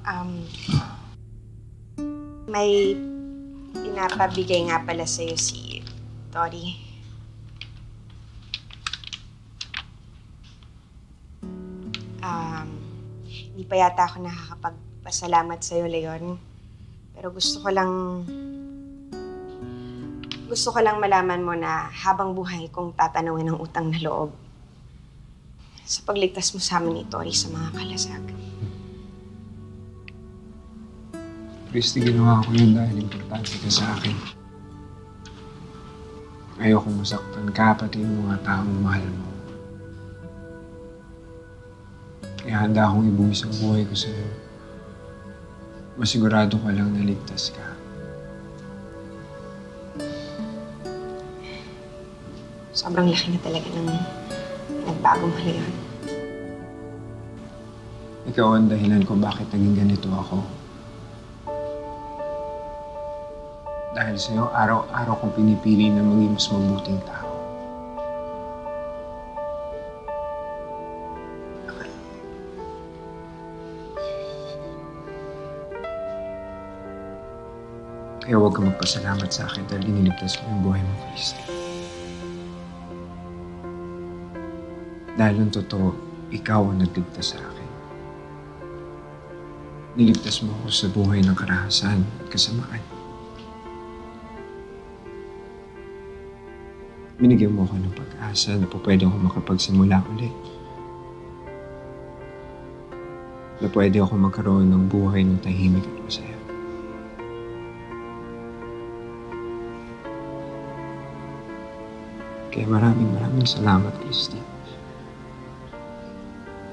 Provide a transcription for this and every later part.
Um, may pinapabigay nga pala sa'yo si Tori. Hindi pa yata ako nakakapagpasalamat sa'yo, Leon. Pero gusto ko lang malaman mo na habang buhay kong tatanungin ang utang na loob sa pagligtas mo sa amin ni Tori sa mga kalasag. Christy, ginawa ko yun dahil importante ka sa akin. Ayokong masaktan ka, pati yung mga taong mahal mo. Kaya handa akong ibuwis ang buhay ko sa'yo. Masigurado ka lang na ligtas ka. Sobrang laki na talaga ng nagbago mo, Leon. Ikaw ang dahilan kung bakit naging ganito ako. Dahil sa'yo, araw-araw kong pinipili na maging mas mabuting tao. Kaya huwag kang magpasalamat sa akin dahil iniligtas mo yung buhay mo, Christy. Dahil ang totoo, ikaw ang nagligtas sa akin. Niligtas mo ako sa buhay ng karahasan at kasamaan. Binigyan mo ako ng pag-asa na pwede akong makapagsimula ulit. Na pwede ako magkaroon ng buhay ng tahimik at masaya. Kaya maraming salamat, Christy.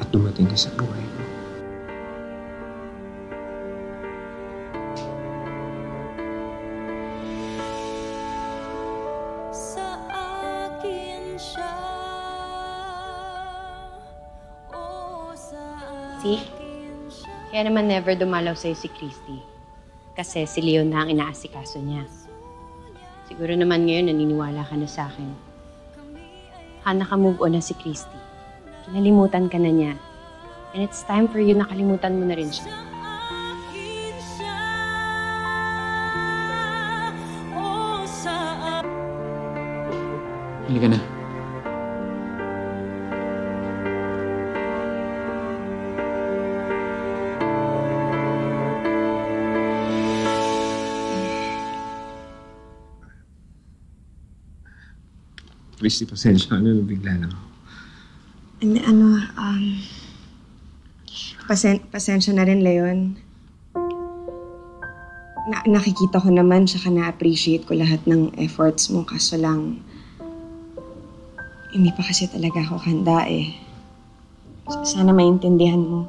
At dumating ka sa buhay mo. See? Kaya naman never dumalaw sa'yo si Christy. Kasi si Leon na ang inaasikaso niya. Siguro naman ngayon naniniwala ka na sa akin. Naka-move on na si Christy. Kinalimutan ka na niya. And it's time for you na kalimutan mo na rin siya. Hali ka na. Christy, pasensya. Bigla lang ako. Pasensya na rin, Leon. Nakikita ko naman, tsaka na-appreciate ko lahat ng efforts mo. Kaso lang, hindi pa kasi talaga ako handa eh. Sana maintindihan mo.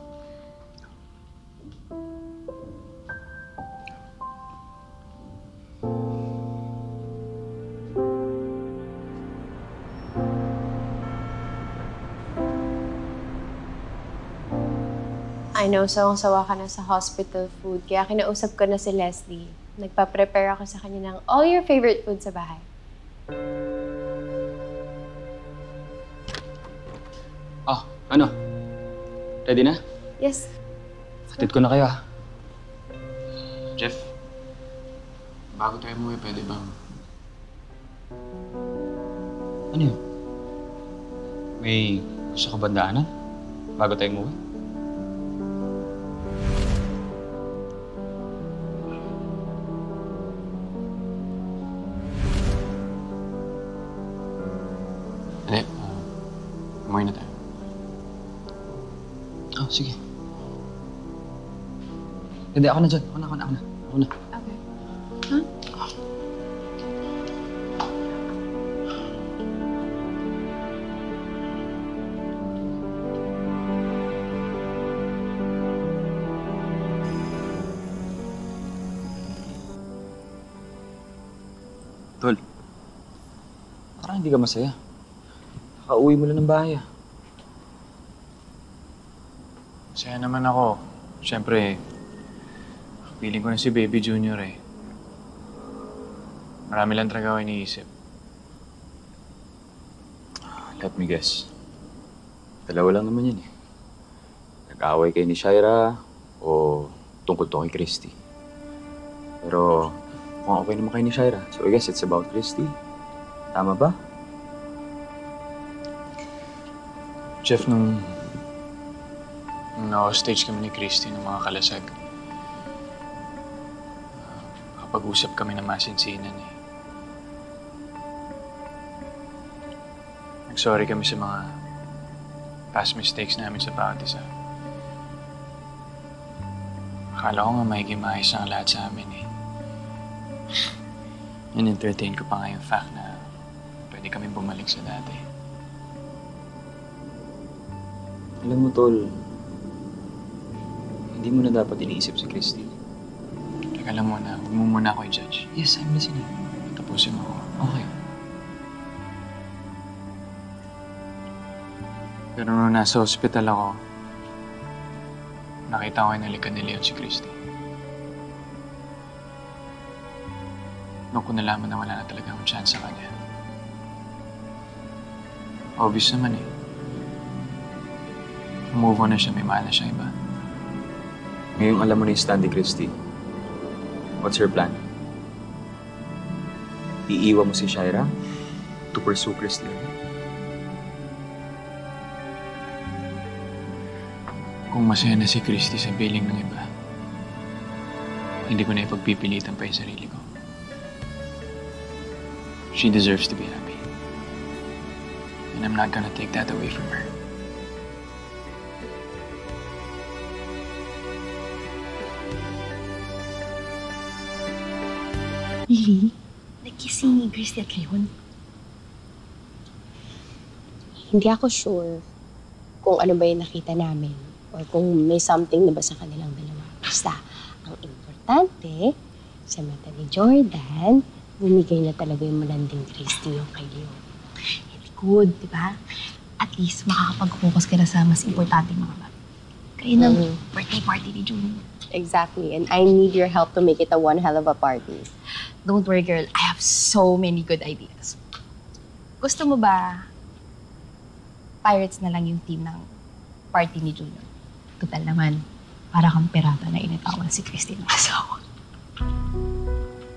I know, sawang-sawa ka na sa hospital food, kaya kinausap ko na si Leslie. Nagpa-prepare ako sa kanya ng all your favorite food sa bahay. Oh, ano? Ready na? Yes. Hatid ko na kayo, ah. Jeff, bago tayo umuwi, pwede bang? Ano yun? May gusto ka bandaanan? Bago tayo umuwi? Umuwi na tayo. Oh, sige. Hindi, ako na dyan. Ako na. Okay. Huh? Tol, parang hindi ka masaya. Kakauwi mo lang ng bahay, ah. Masaya naman ako. Siyempre, feeling ko na si Baby Junior eh. Marami lang talaga ako iniisip. Let me guess. Dalawa lang naman yun, eh. Nag-away kayo ni Shaira o tungkol to kay Christy. Pero mukhang okay naman kayo ni Shaira. So I guess it's about Christy. Tama ba? Jeff, nung na-hostage kami ni Christy ng mga kalasag, kapag-usap kami ng masinsinan eh. Nag-sorry kami sa mga past mistakes namin sa bawat isa. Akala ko nga magiging maayos ang lahat sa amin eh. In-entertain ko pa nga yung fact na pwede kami bumalik sa dati. Alam mo, Tol, hindi mo na dapat iniisip si Christy. Teka lang muna, huwag mo muna ako i-judge. Yes, I'm listening. Tapusin mo ako. Okay. Pero nung nasa hospital ako, nakita ko inalikan ni Leon si Christy. Nung ko nalaman na wala na talaga akong chance sa kanya. Obvious naman eh. Move on na siya, may mahal na siya iba. Ngayong alam mo na yung stand ni Christy, what's your plan? Iiwan mo si Shaira to pursue Christy ulit? Kung masaya na si Christy sa piling ng iba, hindi ko na ipagpipilitan pa yung sarili ko. She deserves to be happy. And I'm not gonna take that away from her. Lily, nag-kissing ni Christy at Leon. Hindi ako sure kung ano ba yung nakita namin or kung may something na ba sa kanilang dalawa. Basta, ang importante, sa mata ni Jordan, bumigay na talaga yung malanding Christy yung kay Leon. Hindi good, di ba? At least makakapag-focus ka na sa mas importante mga bagay. Kaya ng birthday party ni June. Exactly, and I need your help to make it a one hell of a party. Don't worry, girl. I have so many good ideas. Gusto mo ba Pirates na lang yung team ng party ni Junior? Total naman, para kang pirata na initawan si Christy ng asawa.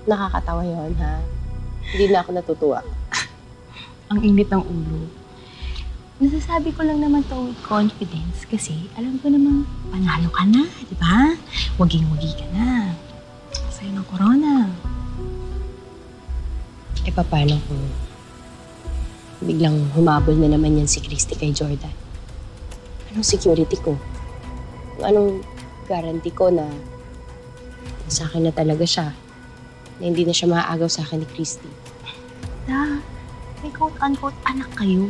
Nakakatawa yun, ha? Hindi na ako natutuwa. Ang init ng ulo. Nasasabi ko lang naman to with confidence kasi alam ko namang panalo ka na, di ba? Waging-wagi ka na. Sa'yo ng corona. E paano kung biglang humabol na naman yan si Christy kay Jordan? Anong security ko? Anong guarantee ko na sa akin na talaga siya? Na hindi na siya maaagaw sa akin ni Christy? May quote-unquote anak kayo.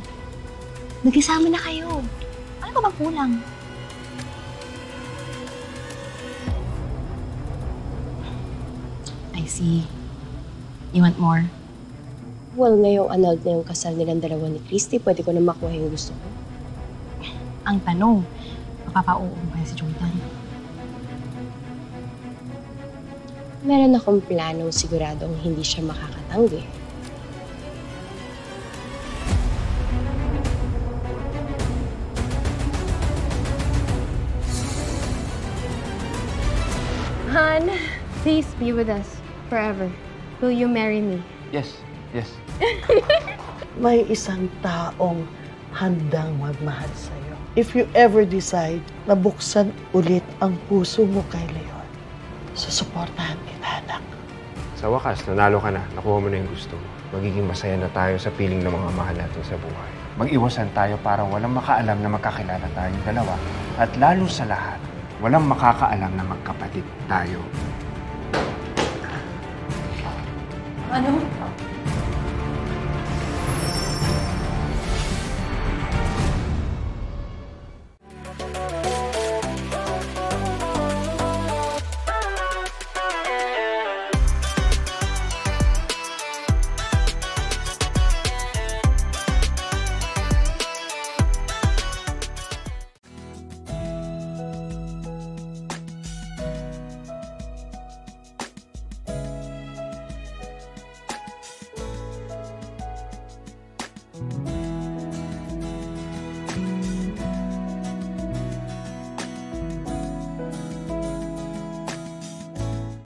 Nagkasama na kayo. Ano ba bang kulang? I see. You want more? Well, ngayong annulled na yung kasal nilang dalawa ni Christy, pwede ko na makuha yung gusto ko. Ang tanong, mapapa-oo mo kaya si Jordan? Meron akong planong siguradong hindi siya makakatanggi. Han, please be with us forever. Will you marry me? Yes, yes. May isang taong handang magmahal sa'yo. If you ever decide na buksan ulit ang puso mo kay Leon, susuportahan kita, anak. Sa wakas, nanalo ka na. Nakuha mo na yung gusto mo. Magiging masaya na tayo sa piling ng mga mahal natin sa buhay. Mag-iwasan tayo para walang makaalam na magkakilala tayong dalawa. At lalo sa lahat, walang makakaalam na magkapatid tayo. Ano?